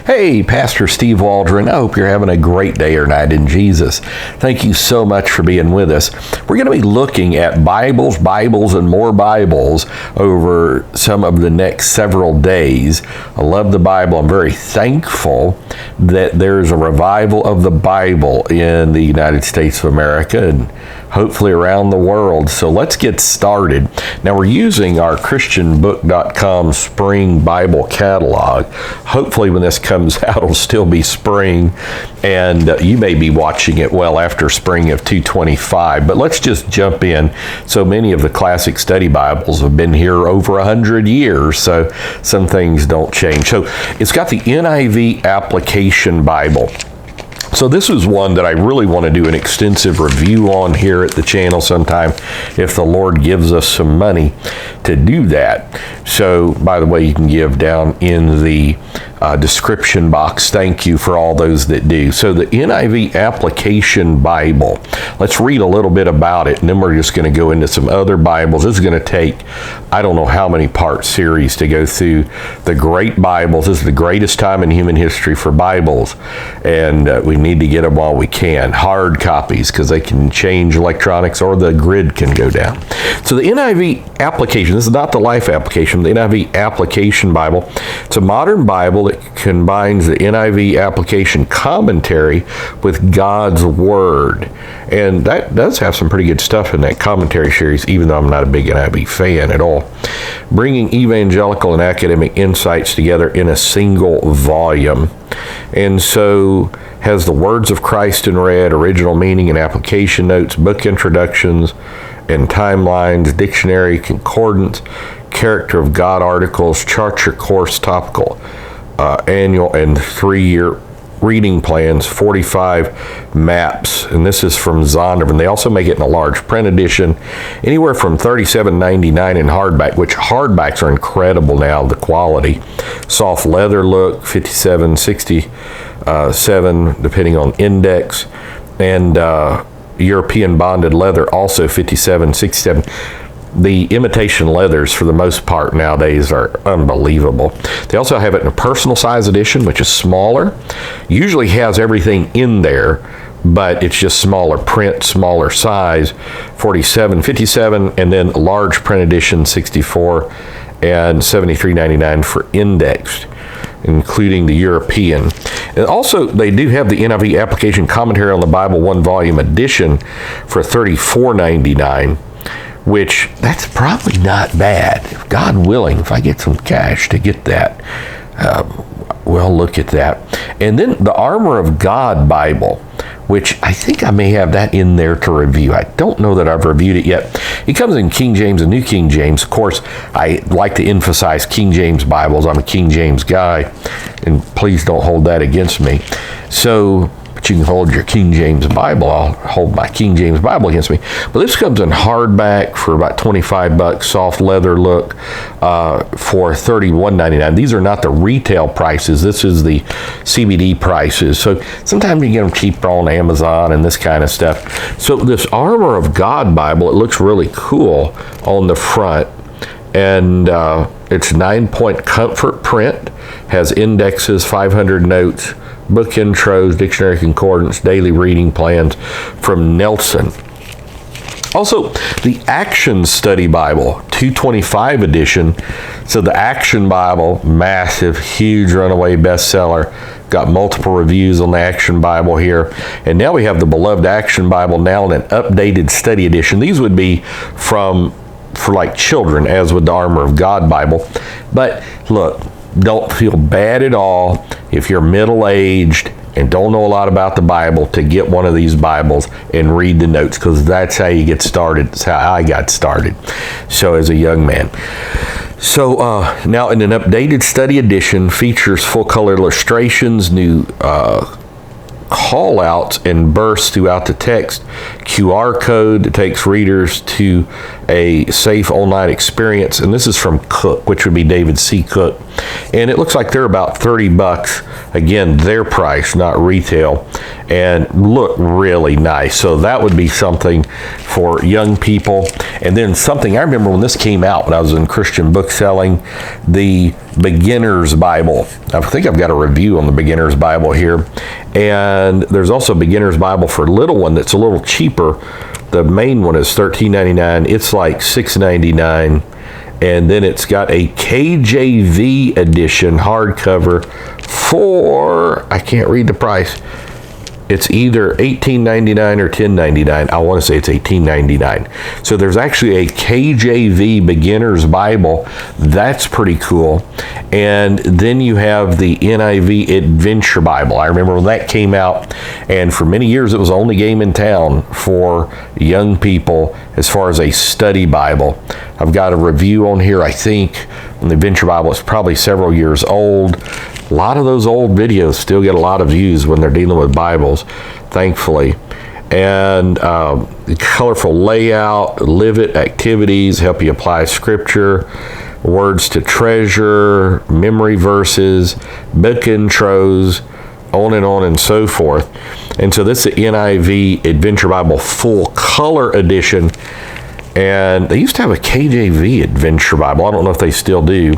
Hey, Pastor Steve Waldron. I hope you're having a great day or night in Jesus. Thank you so much for being with us. We're going to be looking at Bibles, and more Bibles over some of the next several days. I love the Bible. I'm very thankful that there's a revival of the Bible in the United States of America and hopefully around the world. So let's get started. Now, we're using our ChristianBook.com Spring Bible Catalog. Hopefully when this comes out, it'll still be spring, and you may be watching it well after spring of 225. But let's just jump in. So many of the classic study Bibles have been here over 100 years, so some things don't change. So it's got the NIV Application Bible. So this is one that I really want to do an extensive review on here at the channel sometime if the Lord gives us some money to do that. So, by the way, you can give down in the description box. Thank you for all those that do. So the NIV Application Bible, let's read a little bit about it, and then we're just going to go into some other Bibles. This is going to take, I don't know how many part series to go through the great Bibles. This is the greatest time in human history for Bibles, and we need to get them while we can. Hard copies, because they can change electronics or the grid can go down. So the NIV Application, this is not the Life Application, the NIV Application Bible. It's a modern Bible that combines the NIV Application commentary with God's Word. And that does have some pretty good stuff in that commentary series, even though I'm not a big NIV fan at all. Bringing evangelical and academic insights together in a single volume. And so has the words of Christ in red, original meaning and application notes, book introductions and timelines, dictionary, concordance, character of God articles, chart your course, topical, annual and 3-year reading plans, 45 maps, and this is from Zondervan. They also make it in a large print edition, anywhere from $37.99 in hardback, which hardbacks are incredible now, the quality. Soft leather look, $57.67, depending on index, and European bonded leather, also $57.67. The imitation leathers, for the most part nowadays, are unbelievable. They also have it in a personal size edition, which is smaller. Usually has everything in there, but it's just smaller print, smaller size, $47.57, and then a large print edition, $64 and $73.99 for indexed, including the European. And also, they do have the NIV Application Commentary on the Bible, 1-volume edition for $34.99. which that's probably not bad. If God willing, if I get some cash to get that, we'll look at that. And then the Armor of God Bible, which I think I may have that in there to review. I don't know that I've reviewed it yet. It comes in King James and New King James. Of course, I like to emphasize King James Bibles. I'm a King James guy, and please don't hold that against me. So, but you can hold your King James Bible. I'll hold my King James Bible against me. But this comes in hardback for about $25, soft leather look for $31.99. These are not the retail prices. This is the CBD prices. So sometimes you get them cheaper on Amazon and this kind of stuff. So this Armor of God Bible, it looks really cool on the front. And it's 9-point comfort print, has indexes, 500 notes, book intros, dictionary concordance, daily reading plans from Nelson. Also, the Action Study Bible, 225 edition. So the Action Bible, massive, huge runaway bestseller. Got multiple reviews on the Action Bible here. And now we have the Beloved Action Bible now in an updated study edition. These would be for like children, as with the Armor of God Bible. But look, don't feel bad at all if you're middle-aged and don't know a lot about the Bible to get one of these Bibles and read the notes, because that's how you get started. That's how I got started, so as a young man. So now in an updated study edition, features full-color illustrations, new call-outs and bursts throughout the text, QR code that takes readers to a safe online experience, and this is from Cook, which would be David C. Cook. And it looks like they're about $30. Again, their price, not retail, and look really nice. So that would be something for young people. And then something I remember when this came out, when I was in Christian book selling, the Beginner's Bible. I think I've got a review on the Beginner's Bible here. And there's also a Beginner's Bible for a little one that's a little cheaper. The main one is $13.99. It's like $6.99. And then it's got a KJV edition hardcover for, I can't read the price. It's either $18.99 or $10.99. I want to say it's $18.99. So there's actually a KJV Beginner's Bible. That's pretty cool. And then you have the NIV Adventure Bible. I remember when that came out, and for many years it was the only game in town for young people as far as a study Bible. I've got a review on here, I think, on the Adventure Bible. It's probably several years old. A lot of those old videos still get a lot of views when they're dealing with Bibles, thankfully. And colorful layout, live it activities, help you apply scripture, words to treasure, memory verses, book intros, on and so forth. And so this is the NIV Adventure Bible Full Color Edition. And they used to have a KJV Adventure Bible. I don't know if they still do.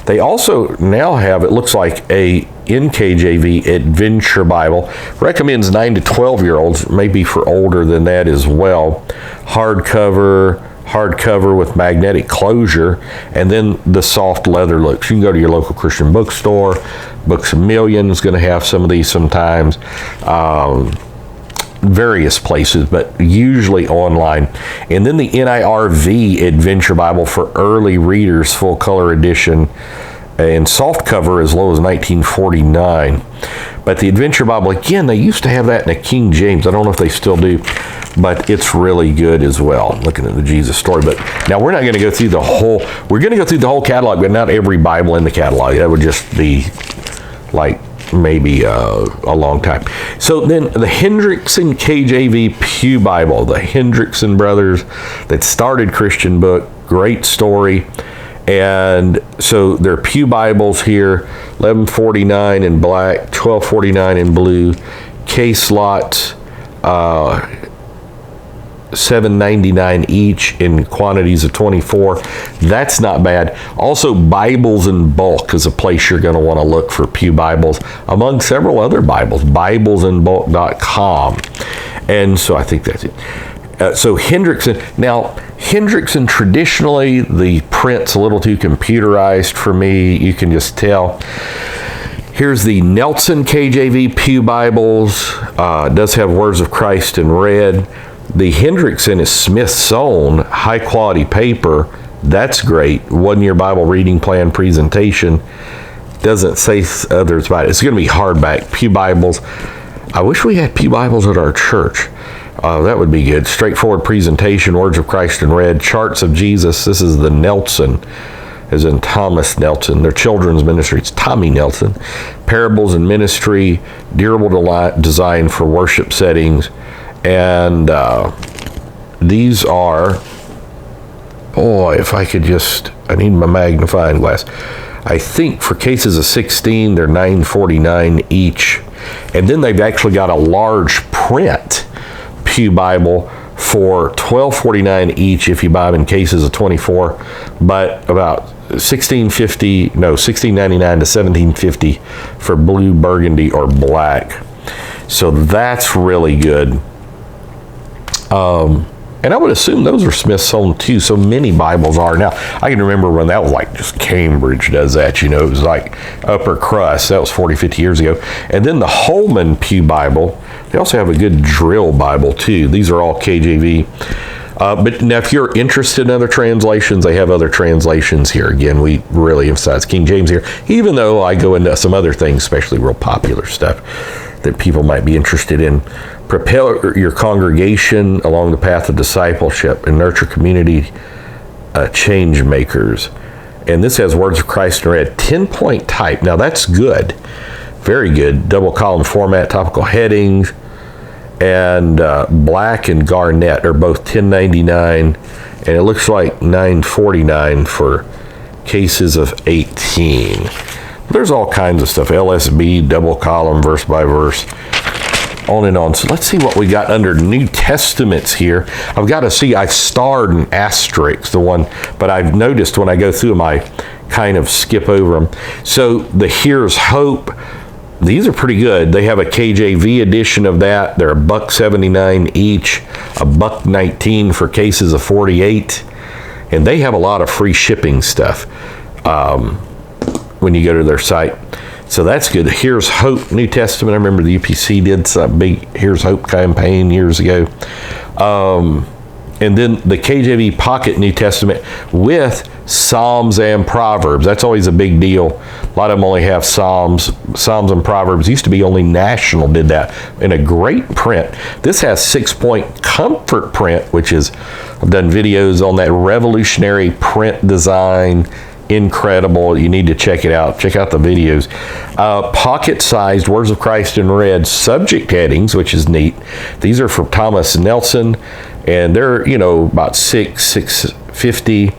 They also now have, it looks like, a NKJV Adventure Bible. Recommends 9 to 12-year-olds, maybe for older than that as well. Hardcover with magnetic closure, and then the soft leather looks. You can go to your local Christian bookstore. Books A Million is going to have some of these sometimes. Various places, but usually online. And then the NIRV Adventure Bible for early readers, full color edition, and soft cover as low as $19.49. But the Adventure Bible, again, they used to have that in the King James. I don't know if they still do, but it's really good as well. Looking at the Jesus Story. But now we're not going to go through the whole, we're going to go through the whole catalog, but not every Bible in the catalog. That would just be like maybe a long time. So then the Hendrickson KJV Pew Bible, the Hendrickson brothers that started Christian Book, great story. And so there are Pew Bibles here, $11.49 in black, $12.49 in blue, case lots, $7.99 each in quantities of 24. That's not bad. Also, Bibles in Bulk is a place you're going to want to look for Pew Bibles, among several other Bibles, biblesinbulk.com. And so I think that's it. So Hendrickson, now Hendrickson, traditionally the print's a little too computerized for me. You can just tell. Here's the Nelson KJV Pew Bibles. It does have Words of Christ in red. The Hendrickson is Smith's-own high quality paper. That's great. 1 year Bible reading plan presentation. Doesn't say others about it. It's going to be hardback. Pew Bibles. I wish we had Pew Bibles at our church. That would be good. Straightforward presentation, Words of Christ in red, charts of Jesus. This is the Nelson, as in Thomas Nelson. Their children's ministry, it's Tommy Nelson. Parables and ministry, durable design for worship settings. And these are, boy, if I could just, I need my magnifying glass. I think for cases of 16, they're $9.49 each. And then they've actually got a large print Pew Bible for $12.49 each if you buy them in cases of 24, but about $16.99 to $17.50 for blue, burgundy, or black. So that's really good. And I would assume those are Smith's-own too. So many Bibles are now. I can remember when that was like just Cambridge does that, you know, it was like upper crust. That was 40, 50 years ago. And then the Holman Pew Bible, they also have a good drill Bible too. These are all KJV. But now if you're interested in other translations, they have other translations here. Again, we really emphasize King James here, even though I go into some other things, especially real popular stuff that people might be interested in. Propel your congregation along the path of discipleship and nurture community change makers. And this has Words of Christ in red, 10-point type. Now that's good, very good. Double column format, topical headings, and black and garnet are both $10.99, and it looks like $9.49 for cases of 18. There's all kinds of stuff. LSB, double column, verse by verse, on and on. So let's see what we got under New Testaments here. I've got to see, I starred an asterisk, the one, but I've noticed when I go through them, I kind of skip over them. So the Here's Hope, these are pretty good. They have a KJV edition of that. They're $1.79 each, $1.19 for cases of 48. And they have a lot of free shipping stuff when you go to their site. So that's good. Here's Hope, New Testament. I remember the UPC did some big Here's Hope campaign years ago. And then the KJV Pocket New Testament with Psalms and Proverbs. That's always a big deal. A lot of them only have Psalms and Proverbs. Used to be only National did that in a great print. This has 6-point comfort print, which is, I've done videos on that revolutionary print design. Incredible. You need to check it out. Check out the videos. Pocket-sized Words of Christ in red subject headings, which is neat. These are from Thomas Nelson, and they're, about $6.50.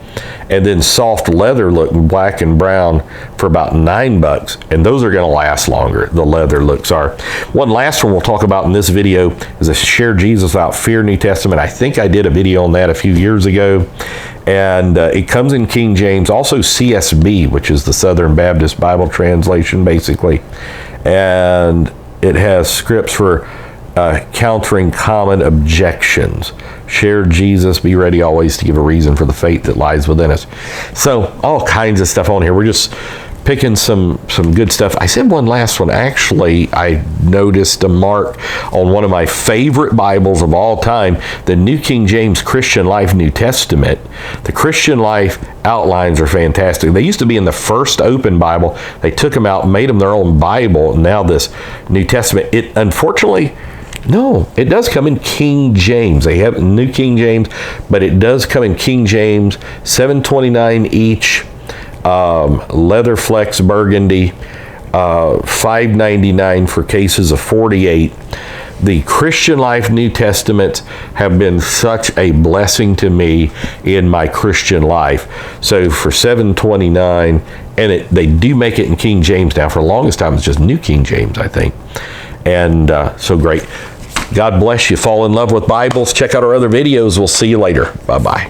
And then soft leather look, black and brown, for about $9. And those are going to last longer. The leather looks are. One last one we'll talk about in this video is a Share Jesus Without Fear New Testament. I think I did a video on that a few years ago. And it comes in King James, also CSB, which is the Southern Baptist Bible translation, basically. And it has scripts for countering common objections. Share Jesus, be ready always to give a reason for the faith that lies within us. So all kinds of stuff on here. We're just picking some good stuff. I said one last one. Actually, I noticed a mark on one of my favorite Bibles of all time, the New King James Christian Life New Testament. The Christian Life outlines are fantastic. They used to be in the First Open Bible. They took them out, made them their own Bible. Now this New Testament, it unfortunately, no, it does come in King James. They have New King James, but it does come in King James, $7.29 each. Leather flex burgundy, $5.99 for cases of 48. The Christian Life New Testaments have been such a blessing to me in my Christian life. So for $7.29, and they do make it in King James now. For the longest time, it's just New King James, I think. And so great. God bless you. Fall in love with Bibles. Check out our other videos. We'll see you later. Bye-bye.